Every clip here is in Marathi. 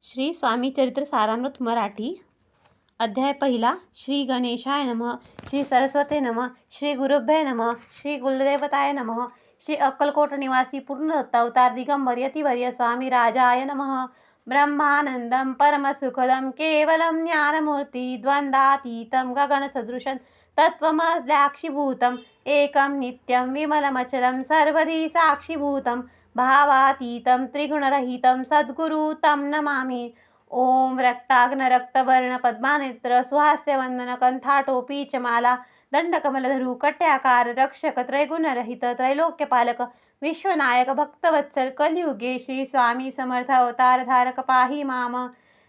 श्री स्वामी चरित्र सारामृत मराठी अध्याय पहिला. श्री गणेशाय नमः. श्री सरस्वते नमः. श्री गुरुभ्ये नमः. श्री कुलदेवताय नमः. श्री अक्कलकोट निवासी पूर्ण दत्तावतार दिगंबर यतिवर्य स्वामी राजाय नमः. ब्रह्मानंदं परमसुखदं केवलं ज्ञानमूर्ति द्वंद्वातीतं गगनसदृशं तत्त्वमद्याक्षिभूतम् एकं नित्यं विमलमचलं सर्वधी साक्षिभूतं भावातीतं त्रिगुणरहितं सद्गुरु तं नमामि. ओम रक्ताग्न रक्तवर्ण पद्मानेत्र सुहास्यवंदन कंठाटोपी चमाला दंडकमलधरू कट्याकार रक्षक त्रैगुणरहित त्रैलोक्यपालक विश्वनायक भक्तवत्सल कलियुगे श्री स्वामी समर्थ अवतार धारक पाही माम.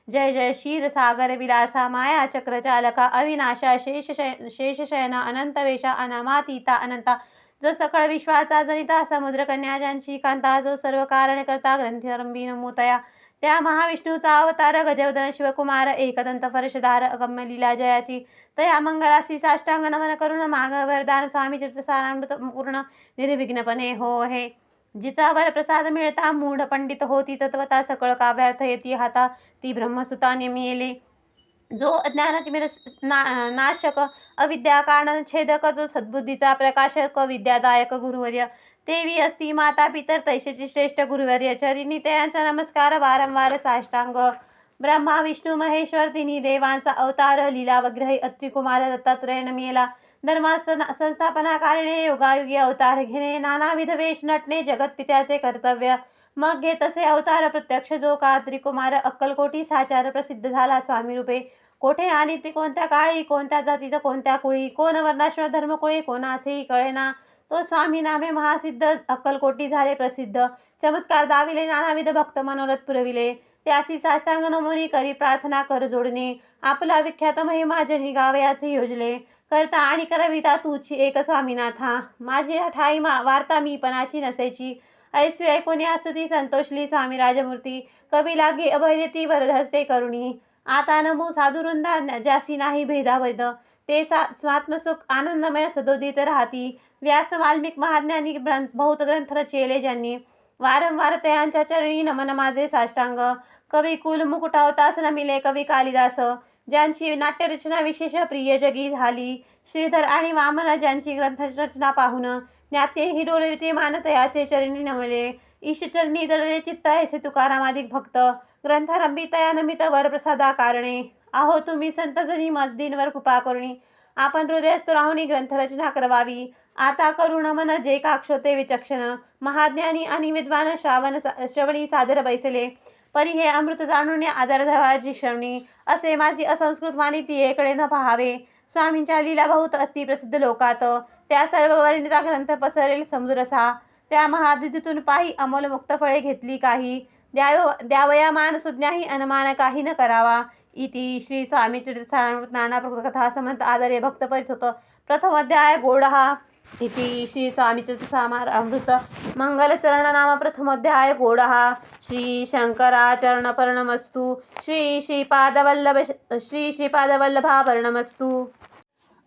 जय जय क्षीरसागर विलासा माया चक्रचालका अविनाशा शेषशयना अनंतवेशा अनामातीता अनंता जो सकळ विश्वाचा जनिता समुद्र कन्या ज्यांची कांता जो सर्व कारण करता ग्रंथरंबी नमोतया त्या महाविष्णूचा अवतार गजवदन शिवकुमार एकदंत फर्शधार अगम्य लीला जयाची तया मंगलासी साष्टांग नमन करुण माग वरदान स्वामी चरित्र सारामृत पूर्ण निर्विघ्नपणे हो हे. जिचा वर प्रसाद मिळता मूढ पंडित होती तत्वता सकळ काव्यार्थ येती हाता ती ब्रह्मसुता नेमिले. जो अज्ञानतिमिर नाशक अविद्या कारण छेदक जो सद्बुद्धीचा प्रकाशक विद्यादायक गुरुवर्य देवी असती माता पितर तैशेची श्रेष्ठ गुरुवर्य चरिणी त्यांचा नमस्कार वारंवार साष्टांग. ब्रह्मा विष्णू महेश्वर तिन्ही देवांचा अवतार लीला वग्रही अत्रिकुमार दत्तात्रय नमियेला धर्मास्थ संस्थापना कारणे योगायुगी अवतार घेणे नानाविध वेश नटणे जगत पित्याचे कर्तव्य मग घेत असे अवतार प्रत्यक्ष जो का त्रिकुमार अक्कलकोटी साचार प्रसिद्ध झाला स्वामी रूपे. कोठे आणि ती कोणत्या काळी कोणत्या जातीत कोणत्या कुळी कोण वर्णाश्रम धर्मकुळी कोणासेही कळेना तो स्वामी नामे महासिद्ध अक्कलकोटी झाले प्रसिद्ध. चमत्कार दाविले नानाविध भक्त मनोरथ पुरविले त्यासी साष्टांग नमोनी करी प्रार्थना कर जोडणे आपला विख्यात महिमा जनी गावयाचे योजले करता आणि करविता तूची एक स्वामीनाथा. माझी ठाई वार्ता मी पणाची नसेची ऐसवी ऐकोनी स्तुती संतोषली स्वामी राजमूर्ती कवी लागे अभय देती वरदहस्ते करुणी. आता नमू साधुवृंदा ज्यासी नाही भेदाभेद ते स्वात्मसुख आनंदमय सदोदित राहती. व्यास वाल्मिक महाज्ञानी बहुत ग्रंथ रचेले ज्यांनी वारंवार तयांच्या चरणी नमन माझे साष्टांग. कवी कुल मुकुटावतास नमिले कवी कालिदास ज्यांची नाट्यरचना विशेष प्रिय जगी झाली. श्रीधर आणि वामन ज्यांची ग्रंथरचना पाहून ज्ञाते ही डोलविते मानतयाचे चरणी नमले. ईशचरणी जडले चित्त ऐसे तुकारामादिक भक्त ग्रंथारंभी तया नमित वर प्रसादा कारणे. आहो तुम्ही संतजनी मजदींवर कृपा करुणी आपण हृदयस्थ राहुनी ग्रंथरचना करवावी. आता करू नमन जे काक्षोते विचक्षण महाज्ञानी आणि विद्वान श्रवणी सादर बैसले परी हे अमृत जाणून आदर धवाची श्रवणी असे माझी असंस्कृत वाणी ती एकडे न पाहावे. स्वामींच्या लीला बहुत असती प्रसिद्ध लोकात त्या सर्व वर्णिता ग्रंथ पसरेल समुद्रसा त्या महादितीतून पाही अमोल मुक्त फळे घेतली काही द्यावया मान सुज्ञाही अनुमान काही न करावा. इति श्री स्वामी चरित्र सारामृत नाना कथा समंत आदरे भक्त परिसोत प्रथम अध्याय गोडहा. इति श्री स्वामी चरित्र सारामृत मंगलचरण नाम प्रथम अध्याय गोडहा. श्री शंकराचरणपर्णमस्तु. श्री श्रीपादवल्लभापर्णमस्तु.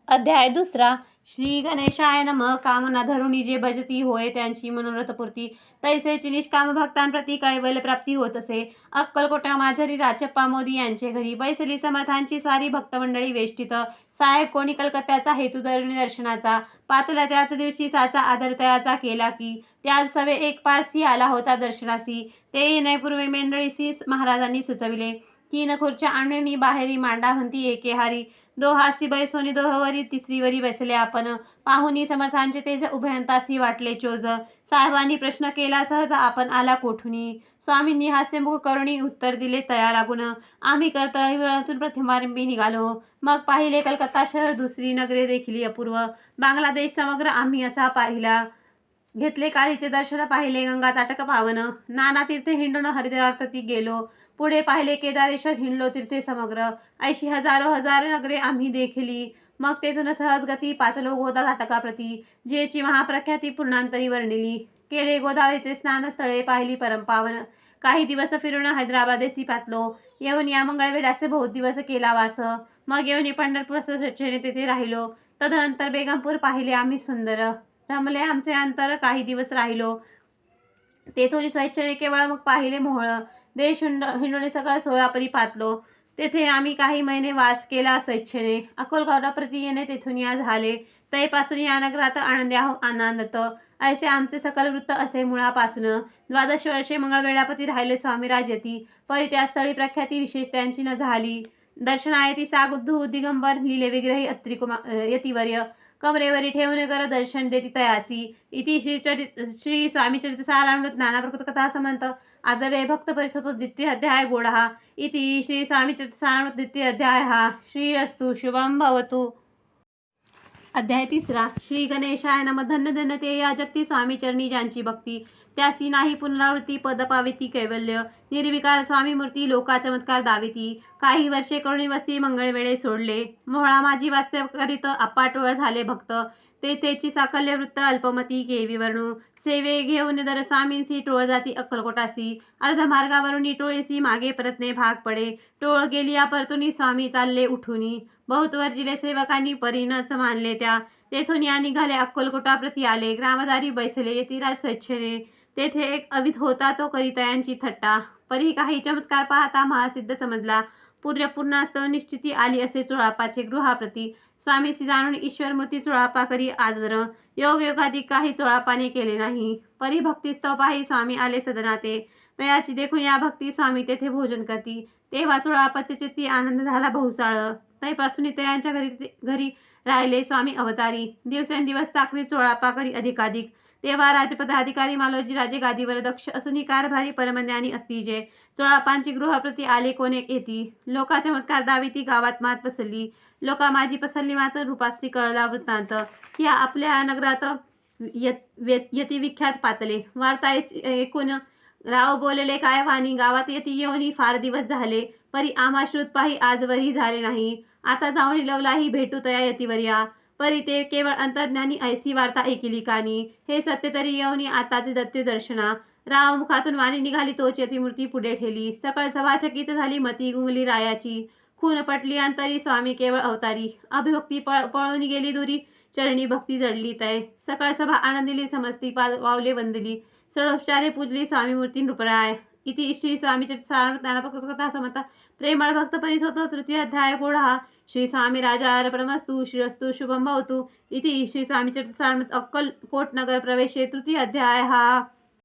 अध्याय दुसरा. श्री गणेशाय नमः. कामना धरुणी जे भजती होय त्यांची मनोरथपूर्ती तैसेची निष्काम भक्तांप्रती कैवल्य प्राप्ती होत असे. अक्कलकोटा माझरी राजप्पा मोदी यांचे घरी बैसली समर्थांची स्वारी भक्तमंडळी वेष्टित साहेब कोणी कलकत्त्याचा हेतू धरुणी दर्शनाचा पातला त्याच दिवशी साचा आदर तयाचा केला की त्याच सवे एक पारसी आला होता दर्शनासी ते येण्यापूर्वी मंडळीसी महाराजांनी सुचविले. 3 खुर्च्या आणणी बाहेरी मांडा म्हणती एके हारी दोहासी बैसोनी दोहवरी तिसरीवरी बसले आपण पाहुनी समर्थांचे तेज उभयंतासी वाटले चोज. साहेबांनी प्रश्न केला सहज आपण आला कोठुनी स्वामींनी हास्यमुख करुणी उत्तर दिले तया लागून आम्ही कर्तळीवरातून प्रथमारंभी निघालो. मग पाहिले कलकत्ता शहर दुसरी नगरे देखील अपूर्व बांगलादेश समग्र आम्ही असा पाहिला. घेतले कालीचे दर्शन पाहिले गंगा ताटक पावन नाना तीर्थे हिंडून हरिद्वार प्रती गेलो. पुढे पाहिले केदारेश्वर हिंडलो तीर्थे समग्र 80 हजार नगरे आम्ही देखिली. मग तेथून सहज गती पातलो गोदा ताटकाप्रती जेची महाप्रख्याती पूर्णांतरी वर्णिली. केले गोदावरीचे स्नानस्थळे पाहिली परमपावन काही दिवस फिरून हैदराबादेसी पातलो. येऊन या मंगळवेढ्याचे बहुत दिवस केला वास. मग येऊन पंढरपूर स्वेच्छेने तेथे राहिलो. तदनंतर बेगमपूर पाहिले आम्ही सुंदर रमले आमचे अंतर काही दिवस राहिलो. तेथून स्वेच्छेने केवळ मग पाहिले मोहळ देश हिंडून सगळा सोहळा परिपातलो. तेथे आम्ही काही महिने वास केला स्वेच्छेने. अक्कलकोटाप्रती येणे तेथून या झाले. तैपासून या नगरात आनंदत. ऐसे आमचे सकल वृत्त असे मुळापासून. 12 वर्षे मंगळवेळापती राहिले स्वामीराज यती. परी त्या स्थळी प्रख्याती विशेष त्यांची न झाली. दर्शनायती सागुद्धू दिगंबर लिहिले विग्रही यतिवर्य. कमरेवरी ठेवून कर दर्शन देती तयासी. इति श्री स्वामीचरित सारामृत नाना प्रकृत कथा समंत आदरे भक्त परिसतो द्वितीय अध्याय गोडहा. इति श्री स्वामीचरित सारामृत द्वितीय अध्याय हा. श्री अस्तु शुभम भवतु. अध्याय 3. श्री गणेशाय नमः. धन्य धन्य ते या जगती स्वामी चरणी ज्यांची भक्ती. त्यासी नाही पुनरावृत्ती पद पाविती कैवल्य. निर्विकार स्वामी मूर्ती लोका चमत्कार दाविती. काही वर्षे करुणी वस्ती मंगळवेळे सोडले. मोहळा माझी वास्तव करीत अपाटोळ झाले भक्त. तेथेची साकल्य वृत्त अल्पमती केवी वर्णू. सेवे घेऊन दर स्वामींसी टोळ जाती अक्कलकोटासी. अर्धमार्गावरून टोळीसी मागे परतणे भाग पडे. टोळ गेली परतुनी स्वामी चालले उठुनी. बहुत वर्जिले सेवकांनी परीनच मानले त्या. तेथून या निघाले अक्कलकोटाप्रती आले. ग्रामदारी बैसले यतिराज स्वेच्छेने. तेथे एक अविध होता तो करितयांची थट्टा. परी काही चमत्कार पाहता महासिद्ध समजला. पूर्णस्तव निश्चिती आली असे चोळापाचे गृहाप्रती. स्वामीसी जाणून ईश्वरमूर्ती चोळापा करी आदर. योगाधिक काही चोळापाने केले नाही. परी भक्तिस्तव पाही स्वामी आले सदनाते. तयाची देखून या भक्ती स्वामी तेथे भोजन करती. तेव्हा चोळापाचे चित्ती आनंद झाला बहुसाळ. तैपासून तयांच्या घरी राहिले स्वामी अवतारी. दिवसेंदिवस चाकरी चोळापा करी अधिकाधिक. तेव्हा राजपदाधिकारी मालोजी राजे गादीवर दक्ष असूनही कारभारी परमज्ञानी असतीजे. चोळापांची गृहप्रती आले कोणेक येती. लोका चमत्कार दाविती गावात मात पसरली. लोका माझी पसरली मात्र रूपासी कळला वृत्तांत. या आपल्या नगरात यतिविख्यात पातले. वार्ता ऐकून राव बोलले काय वाणी. गावात यती येऊनी फार दिवस झाले. परी आम्हा श्रुत पाही आजवरही झाले नाही. आता जाऊन लवलाही भेटू तया यतिवर्या. परी ते केवळ अंतर्ज्ञानी ऐसी वार्ता ऐकिली कानी. हे सत्य तरी येऊनी आताचे दत्ते दर्शना. राव मुखातून वाणी निघाली तोच यतिमूर्ती पुढे ठेली. सकळ सभा चकित झाली मती गुंगली रायाची. खून पटली अंतरी स्वामी केवळ अवतारी. अभिभक्ती पळून गेली दुरी. चरणी भक्ती जडली तय. सकळ सभा आनंदिली समजती पावले वंदली. षडोपचारे पूजली स्वामी मूर्ती नृपराय. इति श्री स्वामीचरित सारामृत नाना प्रकृत कथा समंत प्रेमळ भक्त परिसोतो तृतीय अध्याय गोडहा. श्री स्वामी राजार्पणमस्तु. श्रीरस्तु शुभम भवतु. इति श्री स्वामीचरित सारामृत अक्कलकोट नगर प्रवेशे तृतीय अध्याय हा.